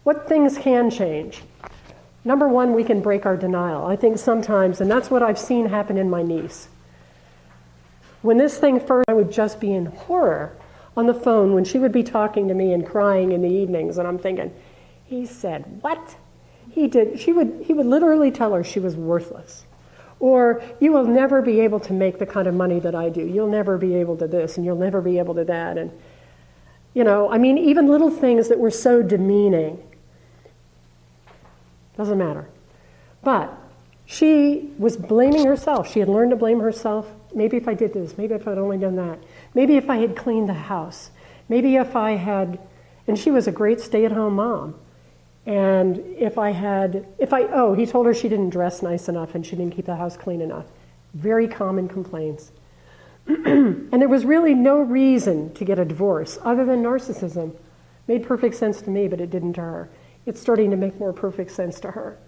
What things can change? Number one, we can break our denial. I think sometimes, and that's what I've seen happen in my niece. When this thing first, I would just be in horror on the phone when she would be talking to me and crying in the evenings, and I'm thinking, he said, what? He did. He would literally tell her she was worthless. Or, you will never be able to make the kind of money that I do. You'll never be able to this, and you'll never be able to that. And, even little things that were so demeaning. Doesn't matter. But she was blaming herself. She had learned to blame herself. Maybe if I did this, maybe if I'd only done that. Maybe if I had cleaned the house. Maybe if I had, and she was a great stay-at-home mom. And he told her she didn't dress nice enough and she didn't keep the house clean enough. Very common complaints. And there was really no reason to get a divorce other than narcissism. Made perfect sense to me, but it didn't to her. It's starting to make more perfect sense to her.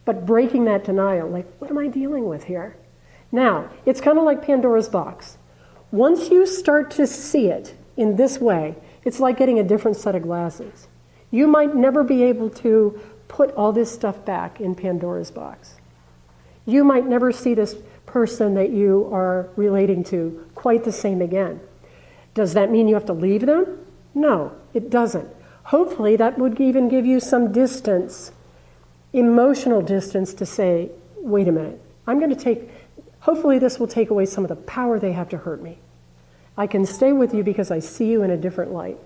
But breaking that denial, like, what am I dealing with here? Now, it's kind of like Pandora's box. Once you start to see it in this way, it's like getting a different set of glasses. You might never be able to put all this stuff back in Pandora's box. You might never see this person that you are relating to quite the same again. Does that mean you have to leave them? No, it doesn't. Hopefully that would even give you some distance, emotional distance to say, wait a minute, hopefully this will take away some of the power they have to hurt me. I can stay with you because I see you in a different light.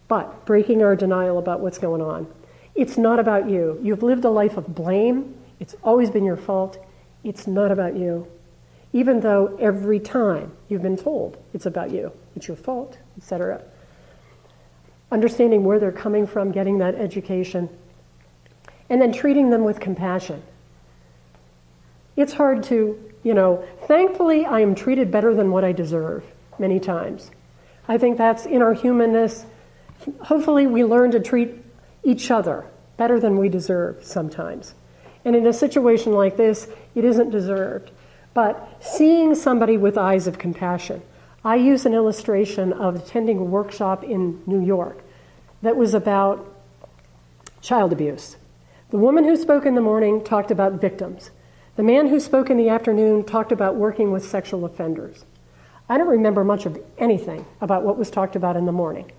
But breaking our denial about what's going on. It's not about you. You've lived a life of blame. It's always been your fault. It's not about you. Even though every time you've been told it's about you, it's your fault, etc. Understanding where they're coming from, getting that education, and then treating them with compassion. It's hard to, thankfully I am treated better than what I deserve many times. I think that's in our humanness. Hopefully we learn to treat each other better than we deserve sometimes. And in a situation like this, it isn't deserved. But seeing somebody with eyes of compassion. I use an illustration of attending a workshop in New York that was about child abuse. The woman who spoke in the morning talked about victims. The man who spoke in the afternoon talked about working with sexual offenders. I don't remember much of anything about what was talked about in the morning.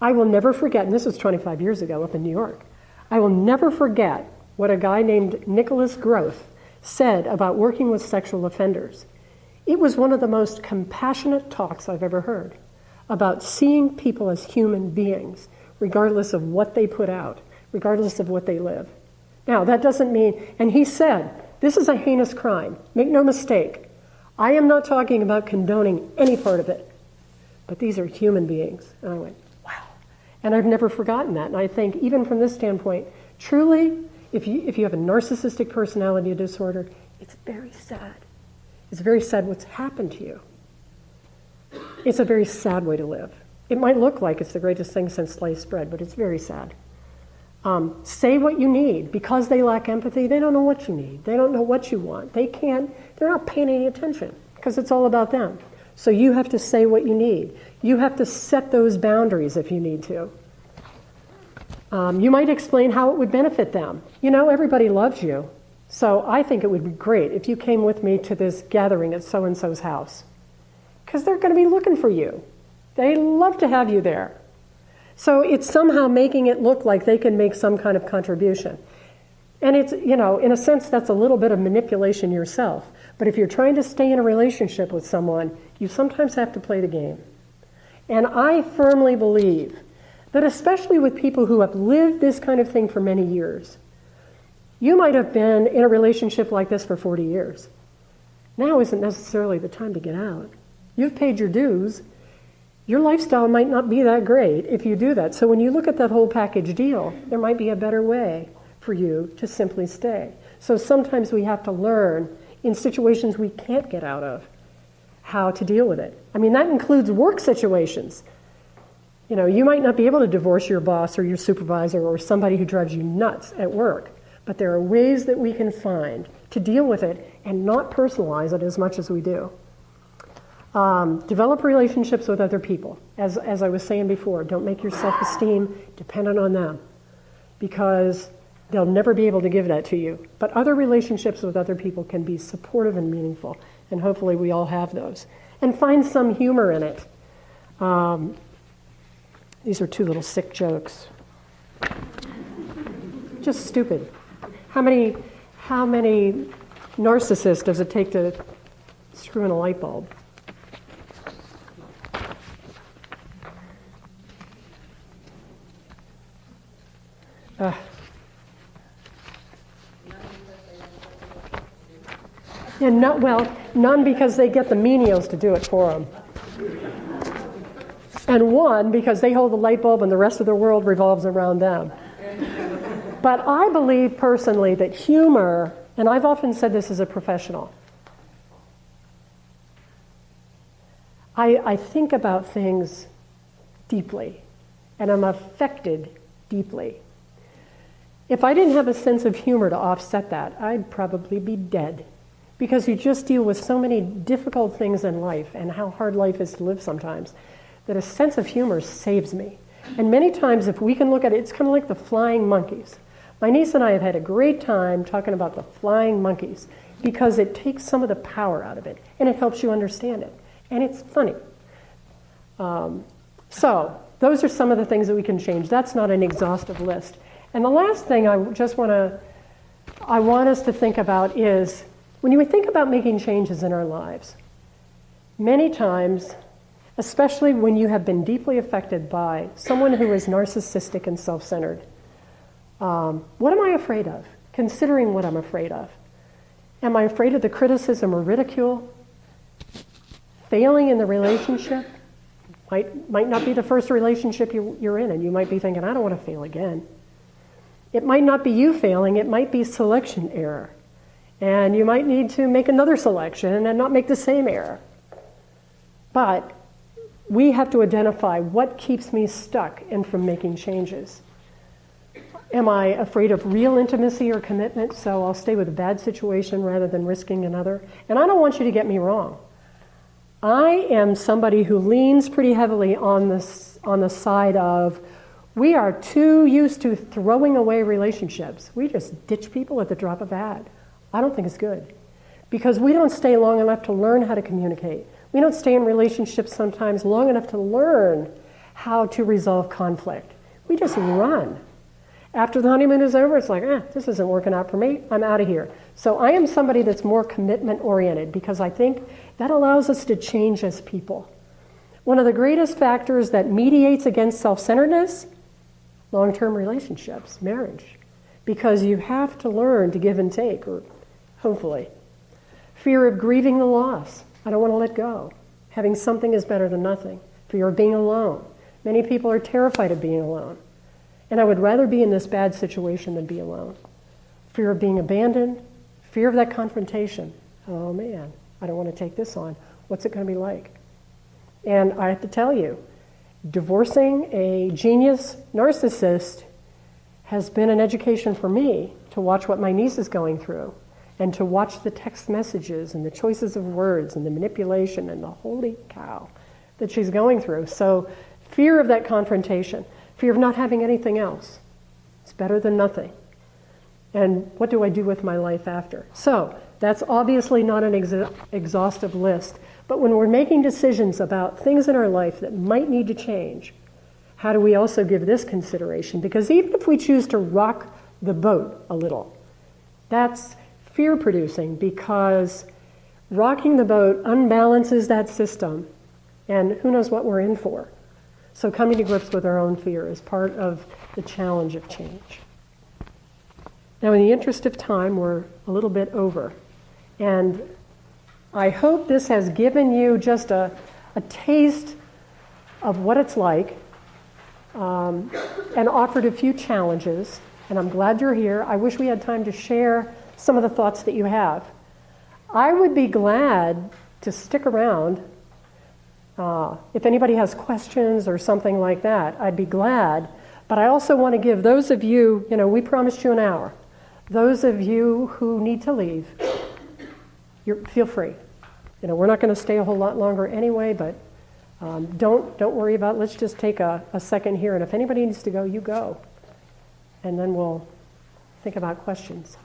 I will never forget, and this was 25 years ago up in New York, I will never forget what a guy named Nicholas Groth said about working with sexual offenders. It was one of the most compassionate talks I've ever heard about seeing people as human beings, regardless of what they put out, regardless of what they live. Now, that doesn't mean, and he said, this is a heinous crime. Make no mistake. I am not talking about condoning any part of it, but these are human beings. And I went, wow. And I've never forgotten that. And I think even from this standpoint, truly, if you have a narcissistic personality disorder, it's very sad. It's very sad what's happened to you. It's a very sad way to live. It might look like it's the greatest thing since sliced bread, but it's very sad. Say what you need. Because they lack empathy, they don't know what you need. They don't know what you want. They're not paying any attention because it's all about them. So you have to say what you need. You have to set those boundaries if you need to. You might explain how it would benefit them. Everybody loves you. So I think it would be great if you came with me to this gathering at so-and-so's house. Because they're going to be looking for you. They love to have you there. So it's somehow making it look like they can make some kind of contribution. And it's, in a sense, that's a little bit of manipulation yourself. But if you're trying to stay in a relationship with someone, you sometimes have to play the game. And I firmly believe that especially with people who have lived this kind of thing for many years, you might have been in a relationship like this for 40 years. Now isn't necessarily the time to get out. You've paid your dues. Your lifestyle might not be that great if you do that. So when you look at that whole package deal, there might be a better way for you to simply stay. So sometimes we have to learn in situations we can't get out of how to deal with it. I mean, that includes work situations. You might not be able to divorce your boss or your supervisor or somebody who drives you nuts at work, but there are ways that we can find to deal with it and not personalize it as much as we do. Develop relationships with other people. As I was saying before, don't make your self-esteem dependent on them. because they'll never be able to give that to you. But other relationships with other people can be supportive and meaningful, and hopefully we all have those. And find some humor in it. These are two little sick jokes. Just stupid. How many narcissists does it take to screw in a light bulb? None because they get the menials to do it for them. And one because they hold the light bulb and the rest of the world revolves around them. But I believe personally that humor, and I've often said this as a professional, I think about things deeply, and I'm affected deeply. If I didn't have a sense of humor to offset that, I'd probably be dead. Because you just deal with so many difficult things in life and how hard life is to live sometimes, that a sense of humor saves me. And many times if we can look at it, it's kind of like the flying monkeys. My niece and I have had a great time talking about the flying monkeys because it takes some of the power out of it and it helps you understand it. And it's funny. So those are some of the things that we can change. That's not an exhaustive list. And the last thing I want us to think about is when you think about making changes in our lives, many times, especially when you have been deeply affected by someone who is narcissistic and self-centered, what am I afraid of? Considering what I'm afraid of. Am I afraid of the criticism or ridicule? Failing in the relationship? Might not be the first relationship you're in, and you might be thinking, I don't want to fail again. It might not be you failing, it might be selection error. And you might need to make another selection and not make the same error. But we have to identify what keeps me stuck and from making changes. Am I afraid of real intimacy or commitment, so I'll stay with a bad situation rather than risking another? And I don't want you to get me wrong. I am somebody who leans pretty heavily on the side of we are too used to throwing away relationships. We just ditch people at the drop of a hat. I don't think it's good because we don't stay long enough to learn how to communicate. We don't stay in relationships sometimes long enough to learn how to resolve conflict. We just run. After the honeymoon is over, it's like, this isn't working out for me. I'm out of here. So I am somebody that's more commitment oriented because I think that allows us to change as people. One of the greatest factors that mediates against self-centeredness, long-term relationships, marriage. Because you have to learn to give and take, or hopefully. Fear of grieving the loss. I don't want to let go. Having something is better than nothing. Fear of being alone. Many people are terrified of being alone. And I would rather be in this bad situation than be alone. Fear of being abandoned. Fear of that confrontation. Oh man, I don't want to take this on. What's it going to be like? And I have to tell you, divorcing a genius narcissist has been an education for me to watch what my niece is going through and to watch the text messages and the choices of words and the manipulation and the holy cow that she's going through. So fear of that confrontation, fear of not having anything else. It's better than nothing. And what do I do with my life after? So that's obviously not an exhaustive list, but when we're making decisions about things in our life that might need to change, how do we also give this consideration? Because even if we choose to rock the boat a little, that's fear-producing because rocking the boat unbalances that system, and who knows what we're in for. So coming to grips with our own fear is part of the challenge of change. Now, in the interest of time, we're a little bit over, and I hope this has given you just a taste of what it's like and offered a few challenges, and I'm glad you're here. I wish we had time to share some of the thoughts that you have. I would be glad to stick around. If anybody has questions or something like that, I'd be glad. But I also want to give those of you, we promised you an hour. Those of you who need to leave, feel free. We're not going to stay a whole lot longer anyway, but don't worry about it. Let's just take a second here, and if anybody needs to go, you go. and then we'll think about questions.